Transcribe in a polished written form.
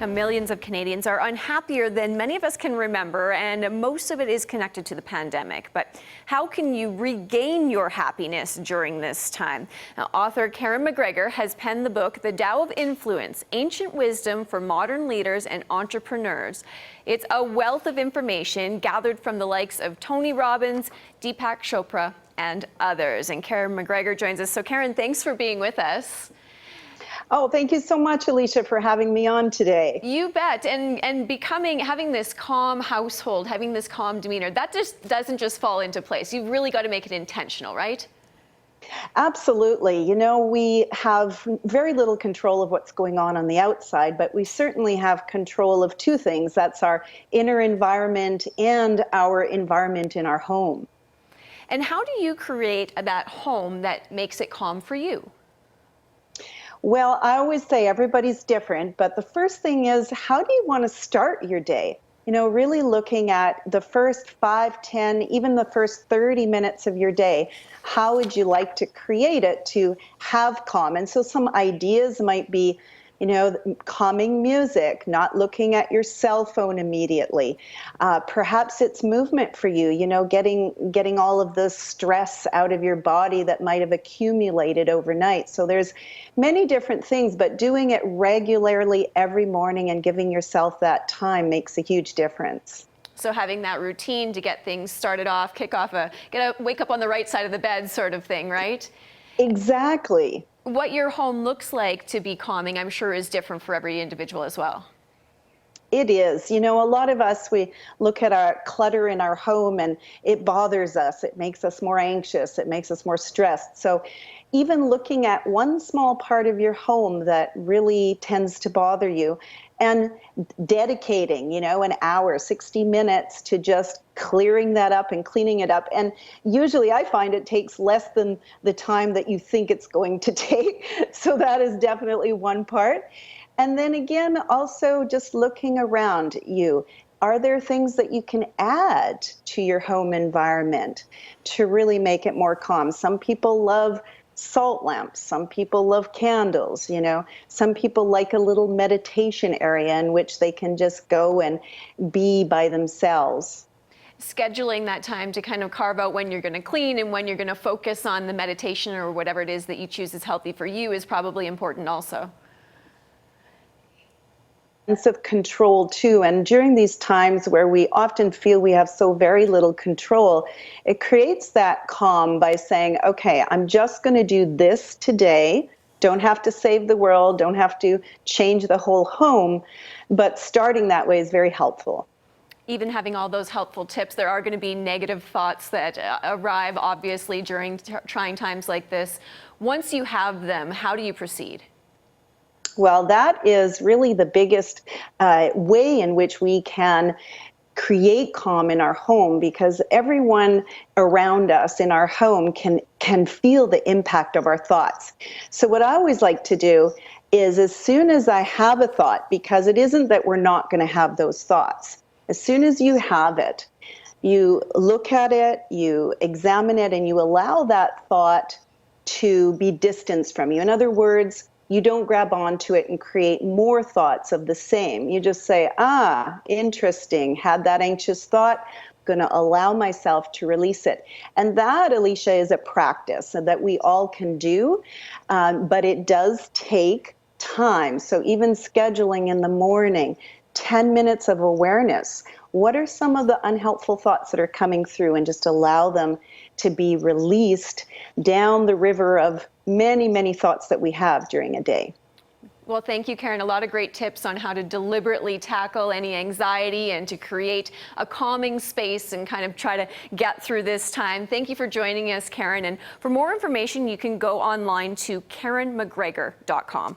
Now, millions of Canadians are unhappier than many of us can remember, and most of it is connected to the pandemic. But how can you regain your happiness during this time? Now, author Karen McGregor has penned the book, The Tao of Influence, Ancient Wisdom for Modern Leaders and Entrepreneurs. It's a wealth of information gathered from the likes of Tony Robbins, Deepak Chopra, and others. And Karen McGregor joins us. So Karen, thanks for being with us. Oh, thank you so much, Alicia, for having me on today. You bet. And having this calm household, having this calm demeanor, that just doesn't just fall into place. You've really got to make it intentional, right? Absolutely. You know, we have very little control of what's going on the outside, but we certainly have control of two things. That's our inner environment and our environment in our home. And how do you create that home that makes it calm for you? Well, I always say everybody's different, but the first thing is, how do you want to start your day? You know, really looking at the first 5, 10, even the first 30 minutes of your day. How would you like to create it to have calm? And so some ideas might be, you know, calming music, not looking at your cell phone immediately. Perhaps it's movement for you, you know, getting all of the stress out of your body that might have accumulated overnight. So there's many different things, but doing it regularly every morning and giving yourself that time makes a huge difference. So having that routine to get things started off, wake up on the right side of the bed sort of thing, right? Exactly. What your home looks like to be calming, I'm sure, is different for every individual as well. It is. You know, a lot of us, we look at our clutter in our home and it bothers us. It makes us more anxious. It makes us more stressed. So even looking at one small part of your home that really tends to bother you and dedicating, you know, an hour, 60 minutes to just clearing that up and cleaning it up. And usually I find it takes less than the time that you think it's going to take. So that is definitely one part. And then again, also just looking around you. Are there things that you can add to your home environment to really make it more calm? Some people love salt lamps. Some people love candles, you know. Some people like a little meditation area in which they can just go and be by themselves. Scheduling that time to kind of carve out when you're going to clean and when you're going to focus on the meditation or whatever it is that you choose is healthy for you is probably important also. Sense of control too, and during these times where we often feel we have so very little control, it creates that calm by saying, okay, I'm just going to do this today. Don't have to save the world, don't have to change the whole home, but starting that way is very helpful. Even having all those helpful tips, there are going to be negative thoughts that arrive obviously during trying times like this. Once you have them, how do you proceed? Well, that is really the biggest way in which we can create calm in our home, because everyone around us in our home can feel the impact of our thoughts. So what I always like to do is, as soon as I have a thought, because it isn't that we're not going to have those thoughts, as soon as you have it, you look at it, you examine it, and you allow that thought to be distanced from you. In other words, you don't grab onto it and create more thoughts of the same. You just say, interesting, had that anxious thought, I'm going to allow myself to release it. And that, Alicia, is a practice that we all can do, but it does take time. So even scheduling in the morning, 10 minutes of awareness. What are some of the unhelpful thoughts that are coming through, and just allow them to be released down the river of many, many thoughts that we have during a day. Well, thank you, Karen. A lot of great tips on how to deliberately tackle any anxiety and to create a calming space and kind of try to get through this time. Thank you for joining us, Karen. And for more information, you can go online to KarenMcGregor.com.